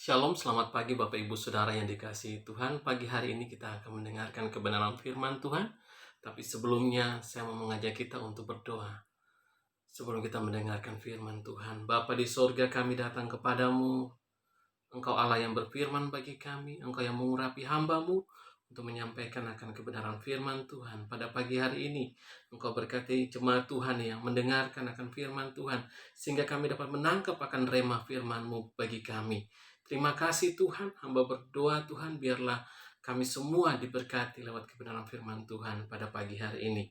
Shalom, selamat pagi Bapak Ibu Saudara yang dikasihi Tuhan. Pagi hari ini kita akan mendengarkan kebenaran firman Tuhan. Tapi sebelumnya saya mau mengajak kita untuk berdoa. Sebelum kita mendengarkan firman Tuhan, Bapa di sorga, kami datang kepadamu. Engkau Allah yang berfirman bagi kami, Engkau yang mengurapi hamba-Mu untuk menyampaikan akan kebenaran firman Tuhan. Pada pagi hari ini, Engkau berkati jemaat Tuhan yang mendengarkan akan firman Tuhan, sehingga kami dapat menangkap akan rema firman-Mu bagi kami. Terima kasih Tuhan, hamba berdoa Tuhan, biarlah kami semua diberkati lewat kebenaran firman Tuhan pada pagi hari ini.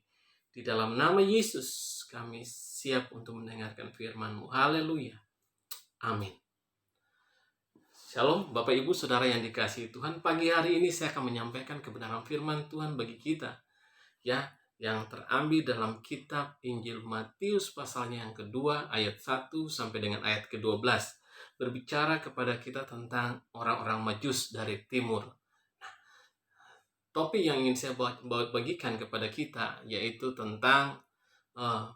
Di dalam nama Yesus, kami siap untuk mendengarkan firman-Mu. Haleluya. Amin. Shalom Bapak Ibu Saudara yang dikasihi Tuhan. Pagi hari ini saya akan menyampaikan kebenaran firman Tuhan bagi kita, ya, yang terambil dalam kitab Injil Matius pasalnya yang kedua ayat 1 sampai dengan ayat ke-12, berbicara kepada kita tentang orang-orang Majus dari timur. Topik yang ingin saya bagikan kepada kita yaitu tentang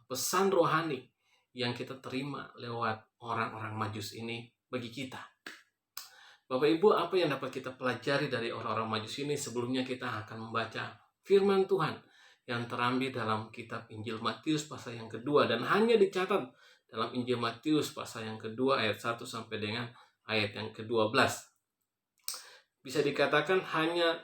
pesan rohani yang kita terima lewat orang-orang Majus ini bagi kita. Bapak Ibu, apa yang dapat kita pelajari dari orang-orang Majus ini? Sebelumnya kita akan membaca firman Tuhan yang terambil dalam kitab Injil Matius pasal yang kedua, dan hanya dicatat dalam Injil Matius pasal yang kedua ayat 1 sampai dengan ayat yang ke-12. Bisa dikatakan hanya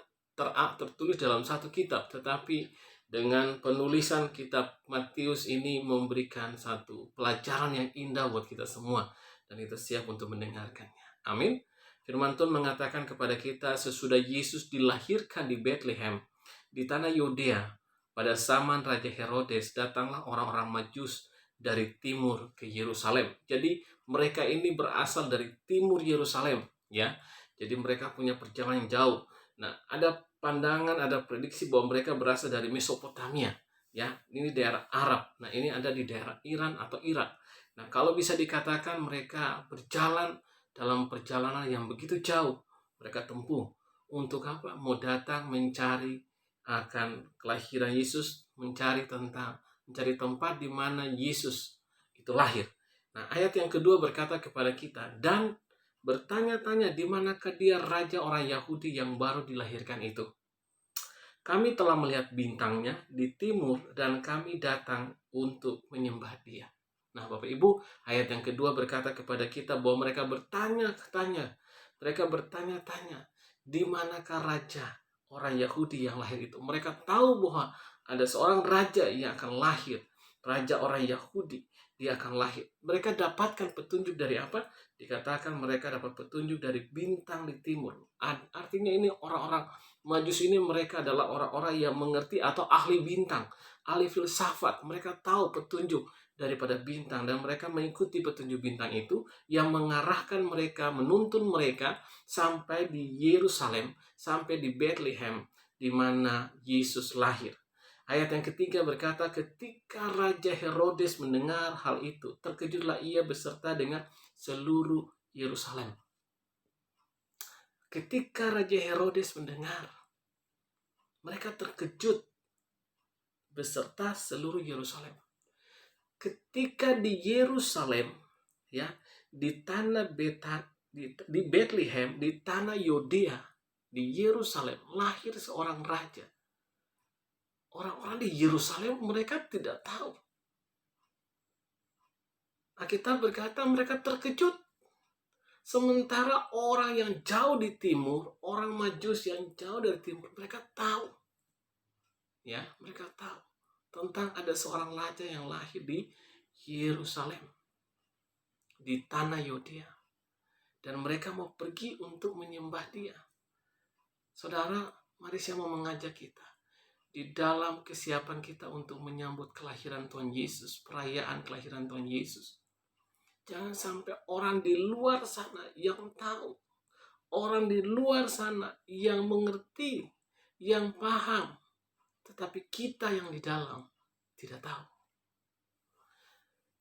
tertulis dalam satu kitab, tetapi dengan penulisan kitab Matius ini memberikan satu pelajaran yang indah buat kita semua, dan kita siap untuk mendengarkannya. Amin. Firman Tuhan mengatakan kepada kita, sesudah Yesus dilahirkan di Bethlehem, di tanah Yudea, pada zaman Raja Herodes, datanglah orang-orang Majus dari timur ke Yerusalem. Jadi mereka ini berasal dari timur Yerusalem, ya. Jadi mereka punya perjalanan yang jauh. Nah, ada pandangan, ada prediksi bahwa mereka berasal dari Mesopotamia, ya. Ini daerah Arab. Nah, ini ada di daerah Iran atau Irak. Nah, kalau bisa dikatakan mereka berjalan dalam perjalanan yang begitu jauh, mereka tempuh untuk apa? Mau datang mencari akan kelahiran Yesus, mencari tempat di mana Yesus itu lahir. Nah, ayat yang kedua berkata kepada kita, dan bertanya-tanya di manakah dia raja orang Yahudi yang baru dilahirkan itu. Kami telah melihat bintangnya di timur dan kami datang untuk menyembah dia. Nah, Bapak Ibu, ayat yang kedua berkata kepada kita bahwa mereka bertanya-tanya, di manakah raja orang Yahudi yang lahir itu. Mereka tahu bahwa ada seorang raja yang akan lahir, raja orang Yahudi, dia akan lahir. Mereka dapatkan petunjuk dari apa? Dikatakan mereka dapat petunjuk dari bintang di timur. Artinya ini orang-orang Majus ini mereka adalah orang-orang yang mengerti atau ahli bintang, ahli filsafat. Mereka tahu petunjuk daripada bintang dan mereka mengikuti petunjuk bintang itu yang mengarahkan mereka, menuntun mereka sampai di Yerusalem, sampai di Bethlehem di mana Yesus lahir. Ayat yang ketiga berkata, ketika Raja Herodes mendengar hal itu, terkejutlah ia beserta dengan seluruh Yerusalem. Ketika Raja Herodes mendengar, mereka terkejut beserta seluruh Yerusalem. Ketika di Yerusalem, ya, di tanah di Bethlehem, di tanah Yudea, di Yerusalem lahir seorang raja. Orang-orang di Yerusalem mereka tidak tahu. Alkitab berkata mereka terkejut. Sementara orang yang jauh di timur, orang Majus yang jauh dari timur, mereka tahu. Ya, mereka tahu tentang ada seorang raja yang lahir di Yerusalem, di tanah Yudea. Dan mereka mau pergi untuk menyembah dia. Saudara, mari saya mau mengajak kita. Di dalam kesiapan kita untuk menyambut kelahiran Tuhan Yesus, perayaan kelahiran Tuhan Yesus. Jangan sampai orang di luar sana yang tahu, orang di luar sana yang mengerti, yang paham, tetapi kita yang di dalam tidak tahu.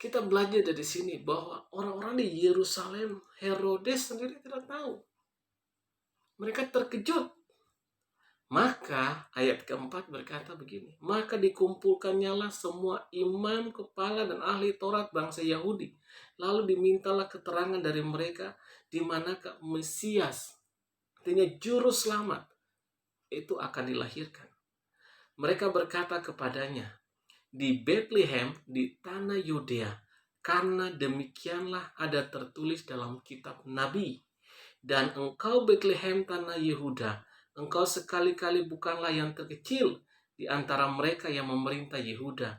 Kita belajar dari sini bahwa orang-orang di Yerusalem, Herodes sendiri tidak tahu. Mereka terkejut. Maka ayat keempat berkata begini, maka dikumpulkannyalah semua imam, kepala dan ahli Taurat bangsa Yahudi. Lalu dimintalah keterangan dari mereka di mana Mesias, artinya juru selamat, itu akan dilahirkan. Mereka berkata kepadanya, di Bethlehem di tanah Yudea, karena demikianlah ada tertulis dalam kitab Nabi. Dan engkau Bethlehem tanah Yehuda, engkau sekali-kali bukanlah yang terkecil di antara mereka yang memerintah Yehuda.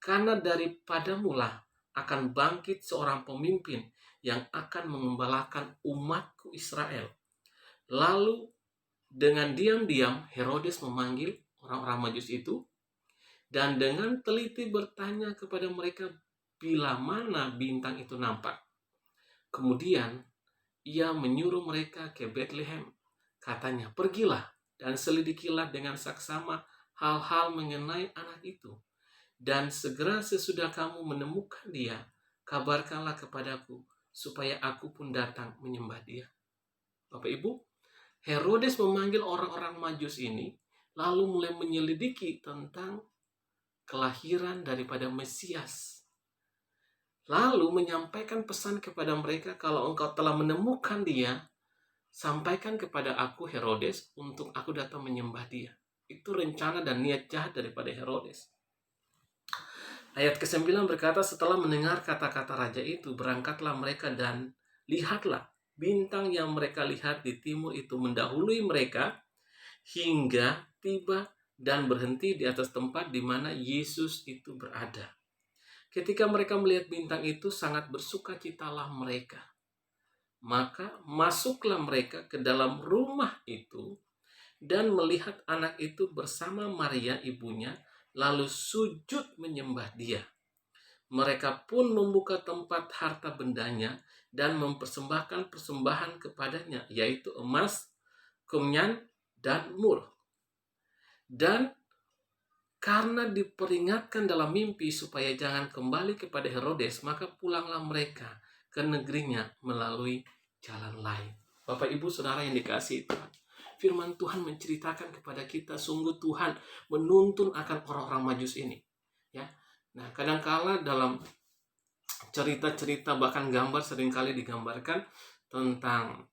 Karena daripadamulah akan bangkit seorang pemimpin yang akan mengembalakan umatku Israel. Lalu dengan diam-diam Herodes memanggil orang-orang Majus itu, dan dengan teliti bertanya kepada mereka bila mana bintang itu nampak. Kemudian ia menyuruh mereka ke Bethlehem. Katanya, pergilah dan selidikilah dengan saksama hal-hal mengenai anak itu. Dan segera sesudah kamu menemukan dia, kabarkanlah kepadaku, supaya aku pun datang menyembah dia. Bapak Ibu, Herodes memanggil orang-orang Majus ini, lalu mulai menyelidiki tentang kelahiran daripada Mesias. Lalu menyampaikan pesan kepada mereka, kalau engkau telah menemukan dia, sampaikan kepada aku Herodes untuk aku datang menyembah dia. Itu rencana dan niat jahat daripada Herodes. Ayat ke-9 berkata, setelah mendengar kata-kata raja itu, berangkatlah mereka dan lihatlah, bintang yang mereka lihat di timur itu mendahului mereka hingga tiba dan berhenti di atas tempat di mana Yesus itu berada. Ketika mereka melihat bintang itu, sangat bersukacitalah mereka. Maka masuklah mereka ke dalam rumah itu dan melihat anak itu bersama Maria ibunya, lalu sujud menyembah dia. Mereka pun membuka tempat harta bendanya dan mempersembahkan persembahan kepadanya, yaitu emas, kemenyan, dan mur. Dan karena diperingatkan dalam mimpi supaya jangan kembali kepada Herodes, maka pulanglah mereka ke negerinya melalui jalan lain. Bapak, Ibu, Saudara yang dikasihi Tuhan, firman Tuhan menceritakan kepada kita, sungguh Tuhan menuntun akan orang-orang Majus ini. Ya, nah kadangkala dalam cerita-cerita bahkan gambar seringkali digambarkan tentang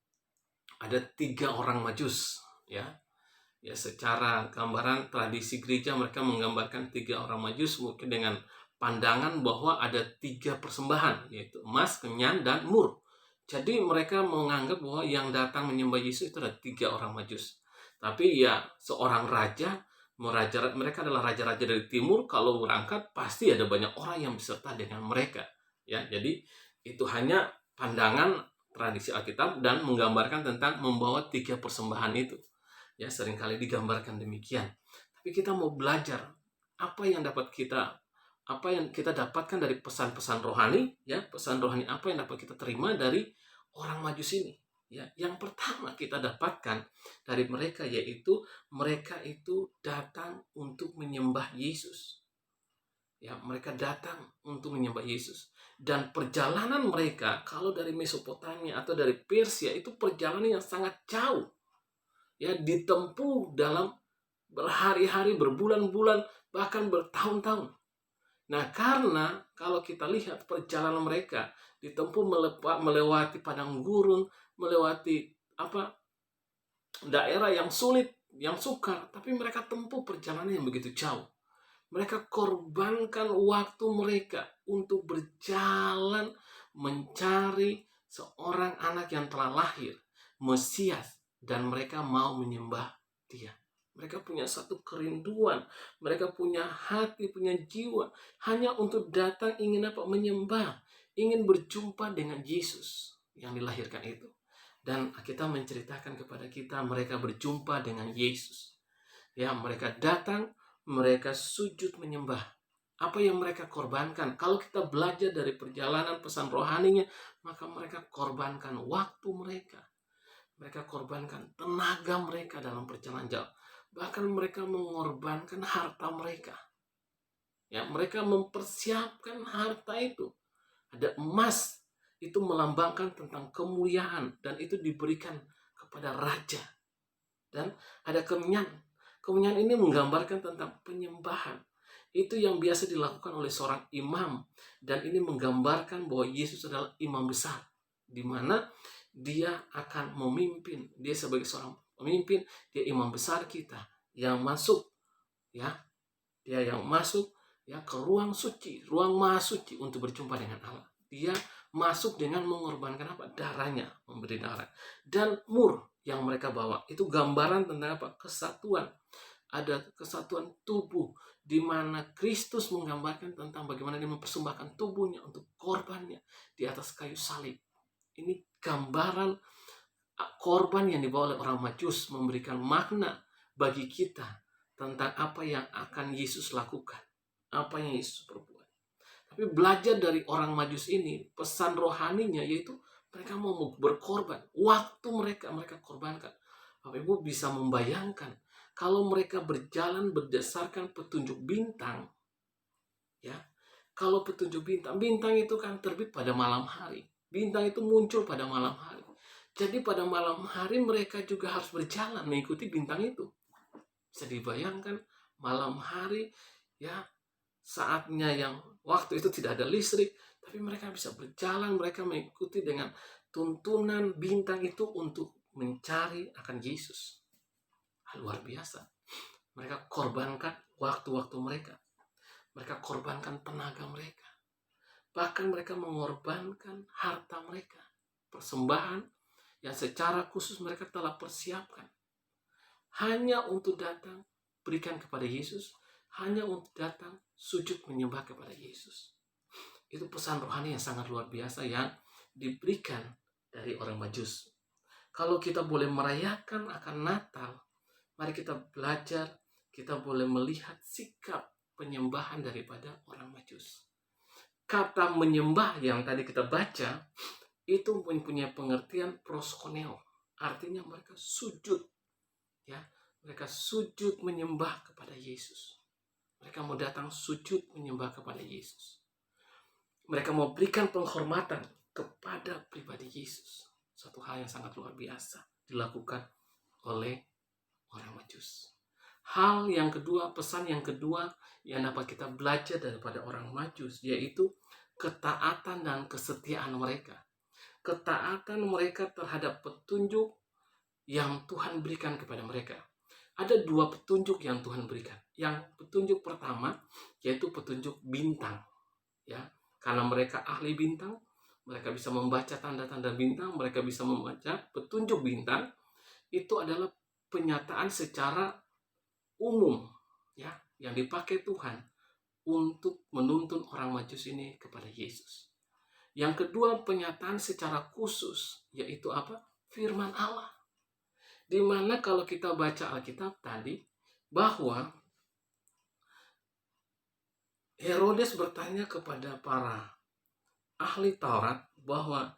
ada 3 orang Majus. Ya, secara gambaran tradisi gereja mereka menggambarkan 3 orang Majus mungkin dengan pandangan bahwa ada 3 persembahan, yaitu emas, kemenyan, dan mur. Jadi mereka menganggap bahwa yang datang menyembah Yesus itu ada 3 orang Majus. Tapi ya seorang raja, mereka adalah raja-raja dari timur, kalau berangkat pasti ada banyak orang yang beserta dengan mereka. Ya, jadi itu hanya pandangan tradisi Alkitab dan menggambarkan tentang membawa 3 persembahan itu. Ya, seringkali digambarkan demikian. Tapi kita mau belajar apa yang kita dapatkan dari pesan-pesan rohani, ya, pesan rohani apa yang dapat kita terima dari orang Majus ini. Ya, yang pertama kita dapatkan dari mereka yaitu mereka itu datang untuk menyembah Yesus. Ya, mereka datang untuk menyembah Yesus. Dan perjalanan mereka kalau dari Mesopotamia atau dari Persia itu perjalanan yang sangat jauh. Ya, ditempuh dalam berhari-hari, berbulan-bulan, bahkan bertahun-tahun. Nah, karena kalau kita lihat perjalanan mereka ditempuh melewati padang gurun, melewati daerah yang sulit, yang sukar, tapi mereka tempuh perjalanan yang begitu jauh. Mereka korbankan waktu mereka untuk berjalan mencari seorang anak yang telah lahir, Mesias, dan mereka mau menyembah dia. Mereka punya satu kerinduan, mereka punya hati, punya jiwa, hanya untuk datang ingin menyembah, ingin berjumpa dengan Yesus yang dilahirkan itu. Dan kita menceritakan kepada kita, mereka berjumpa dengan Yesus. Ya, mereka datang, mereka sujud menyembah. Apa yang mereka korbankan? Kalau kita belajar dari perjalanan pesan rohaninya, maka mereka korbankan waktu mereka. Mereka korbankan tenaga mereka dalam perjalanan jauh. Bahkan mereka mengorbankan harta mereka. Ya, mereka mempersiapkan harta itu. Ada emas, itu melambangkan tentang kemuliaan, dan itu diberikan kepada raja. Dan ada kemenyan. Kemenyan ini menggambarkan tentang penyembahan. Itu yang biasa dilakukan oleh seorang imam. Dan ini menggambarkan bahwa Yesus adalah imam besar. Di mana dia akan memimpin. Dia sebagai seorang pemimpin, dia imam besar kita yang masuk, ya, dia yang masuk ya ke ruang suci, ruang maha suci untuk berjumpa dengan Allah. Dia masuk dengan mengorbankan apa? Darahnya, memberi darah. Dan mur yang mereka bawa itu gambaran tentang apa? Kesatuan. Ada kesatuan tubuh di mana Kristus menggambarkan tentang bagaimana dia mempersembahkan tubuhnya untuk korbannya di atas kayu salib. Ini gambaran korban yang dibawa oleh orang Majus memberikan makna bagi kita tentang apa yang akan Yesus lakukan, apa yang Yesus perbuat. Tapi belajar dari orang Majus ini, pesan rohaninya yaitu mereka mau berkorban. Waktu mereka korbankan. Bapak Ibu bisa membayangkan kalau mereka berjalan berdasarkan petunjuk bintang, ya. Kalau petunjuk bintang, bintang itu kan terbit pada malam hari. Bintang itu muncul pada malam hari. Jadi pada malam hari mereka juga harus berjalan mengikuti bintang itu. Bisa dibayangkan malam hari, ya, saatnya yang waktu itu tidak ada listrik, tapi mereka bisa berjalan, mereka mengikuti dengan tuntunan bintang itu untuk mencari akan Yesus. Luar biasa. Mereka korbankan waktu-waktu mereka. Mereka korbankan tenaga mereka. Bahkan mereka mengorbankan harta mereka. Persembahan yang secara khusus mereka telah persiapkan. Hanya untuk datang berikan kepada Yesus. Hanya untuk datang sujud menyembah kepada Yesus. Itu pesan rohani yang sangat luar biasa yang diberikan dari orang Majus. Kalau kita boleh merayakan akan Natal, mari kita belajar, kita boleh melihat sikap penyembahan daripada orang Majus. Kata menyembah yang tadi kita baca, itu mempunyai pengertian proskuneo. Artinya mereka sujud. Ya, mereka sujud menyembah kepada Yesus. Mereka mau datang sujud menyembah kepada Yesus. Mereka mau berikan penghormatan kepada pribadi Yesus. Satu hal yang sangat luar biasa dilakukan oleh orang Majus. Hal yang kedua, pesan yang kedua yang dapat kita belajar daripada orang Majus, yaitu ketaatan dan kesetiaan mereka. Ketaatan mereka terhadap petunjuk yang Tuhan berikan kepada mereka. Ada dua petunjuk yang Tuhan berikan. Yang petunjuk pertama yaitu petunjuk bintang, ya. Karena mereka ahli bintang, mereka bisa membaca tanda-tanda bintang, mereka bisa membaca petunjuk bintang. Itu adalah penyataan secara umum, ya, yang dipakai Tuhan untuk menuntun orang Majus ini kepada Yesus. Yang kedua, penyataan secara khusus, yaitu apa? Firman Allah. Dimana kalau kita baca Alkitab tadi, bahwa Herodes bertanya kepada para ahli Taurat bahwa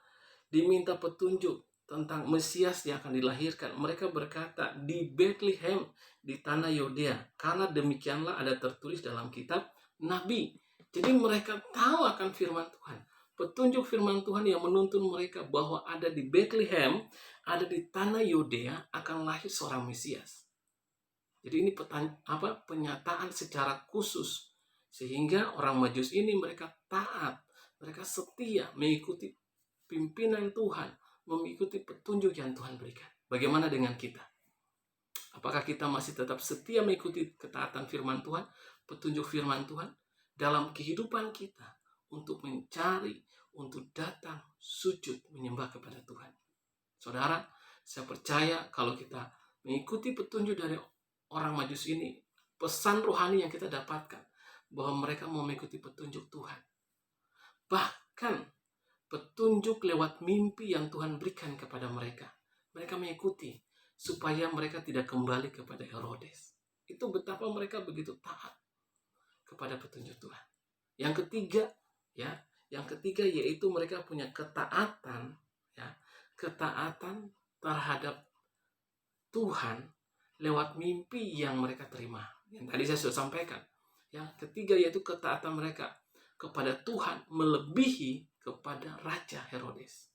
diminta petunjuk tentang Mesias yang akan dilahirkan. Mereka berkata di Bethlehem di tanah Yudea, karena demikianlah ada tertulis dalam kitab Nabi. Jadi mereka tahu akan firman Tuhan. Petunjuk firman Tuhan yang menuntun mereka bahwa ada di Bethlehem, ada di tanah Yudea akan lahir seorang Mesias. Jadi ini penyataan secara khusus. Sehingga orang Majus ini mereka taat, mereka setia mengikuti pimpinan Tuhan, mengikuti petunjuk yang Tuhan berikan. Bagaimana dengan kita? Apakah kita masih tetap setia mengikuti ketaatan firman Tuhan, petunjuk firman Tuhan dalam kehidupan kita untuk mencari, untuk datang sujud menyembah kepada Tuhan? Saudara, saya percaya kalau kita mengikuti petunjuk dari orang Majus ini, pesan rohani yang kita dapatkan bahwa mereka mau mengikuti petunjuk Tuhan. Bahkan petunjuk lewat mimpi yang Tuhan berikan kepada mereka. Mereka mengikuti supaya mereka tidak kembali kepada Herodes. Itu betapa mereka begitu taat kepada petunjuk Tuhan. Yang ketiga yaitu mereka punya ketaatan, ya, ketaatan terhadap Tuhan lewat mimpi yang mereka terima. Yang tadi saya sudah sampaikan. Yang ketiga yaitu ketaatan mereka kepada Tuhan melebihi kepada Raja Herodes.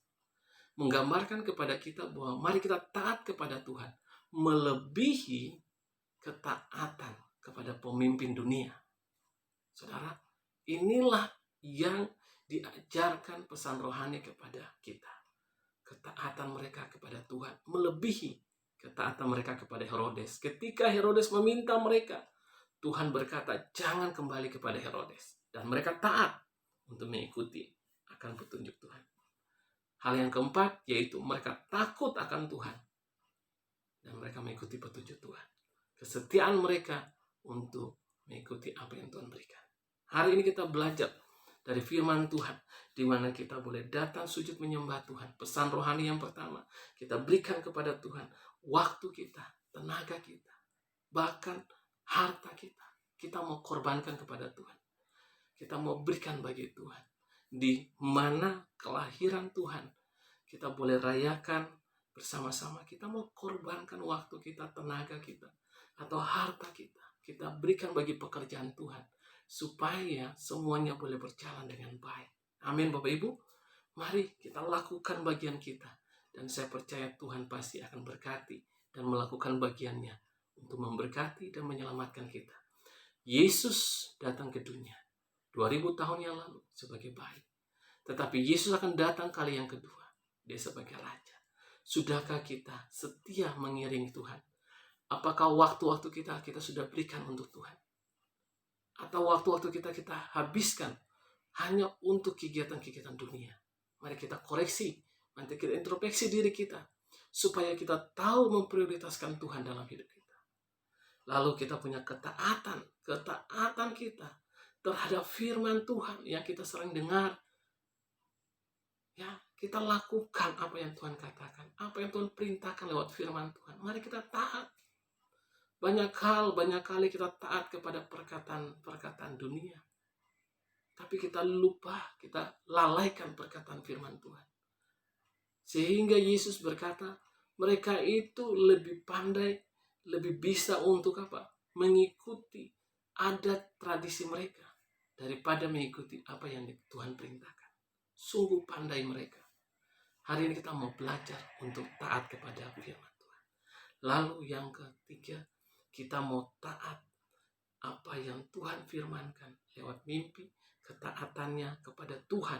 Menggambarkan kepada kita bahwa mari kita taat kepada Tuhan melebihi ketaatan kepada pemimpin dunia. Saudara, inilah yang diajarkan pesan rohani kepada kita. ketaatan mereka kepada Tuhan melebihi ketaatan mereka kepada Herodes. Ketika Herodes meminta mereka, Tuhan berkata, jangan kembali kepada Herodes. Dan mereka taat untuk mengikuti akan petunjuk Tuhan. Hal yang keempat, yaitu mereka takut akan Tuhan. Dan mereka mengikuti petunjuk Tuhan. Kesetiaan mereka untuk mengikuti apa yang Tuhan berikan. Hari ini kita belajar dari firman Tuhan, di mana kita boleh datang sujud menyembah Tuhan. Pesan rohani yang pertama, kita berikan kepada Tuhan waktu kita, tenaga kita, bahkan harta kita. Kita mau korbankan kepada Tuhan. Kita mau berikan bagi Tuhan. Di mana kelahiran Tuhan, kita boleh rayakan bersama-sama. Kita mau korbankan waktu kita, tenaga kita, atau harta kita. Kita berikan bagi pekerjaan Tuhan, supaya semuanya boleh berjalan dengan baik. Amin Bapak Ibu. Mari kita lakukan bagian kita. Dan saya percaya Tuhan pasti akan berkati dan melakukan bagiannya untuk memberkati dan menyelamatkan kita. Yesus datang ke dunia 2000 tahun yang lalu sebagai bayi. Tetapi Yesus akan datang kali yang kedua. Dia sebagai Raja. Sudahkah kita setia mengiringi Tuhan? Apakah waktu-waktu kita sudah berikan untuk Tuhan? Atau waktu-waktu kita habiskan hanya untuk kegiatan-kegiatan dunia? Mari kita koreksi, nanti kita introspeksi diri kita, supaya kita tahu memprioritaskan Tuhan dalam hidup kita. Lalu kita punya ketaatan kita terhadap firman Tuhan yang kita sering dengar. Ya, kita lakukan apa yang Tuhan katakan, apa yang Tuhan perintahkan lewat firman Tuhan. Mari kita taat. Banyak kali kita taat kepada perkataan dunia. Tapi kita lupa, kita lalaikan perkataan firman Tuhan. Sehingga Yesus berkata, mereka itu lebih pandai, lebih bisa untuk apa? Mengikuti adat tradisi mereka daripada mengikuti apa yang Tuhan perintahkan. Sungguh pandai mereka. Hari ini kita mau belajar untuk taat kepada firman Tuhan. Lalu yang ketiga, kita mau taat apa yang Tuhan firmankan lewat mimpi, ketaatannya kepada Tuhan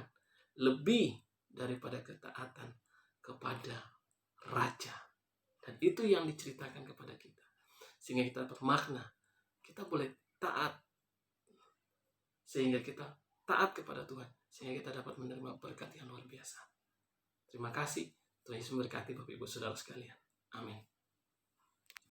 lebih daripada ketaatan kepada Raja. Dan itu yang diceritakan kepada kita. Sehingga kita bermakna, kita boleh taat. Sehingga kita taat kepada Tuhan. Sehingga kita dapat menerima berkat yang luar biasa. Terima kasih. Tuhan Yesus memberkati Bapak Ibu Saudara sekalian. Amin.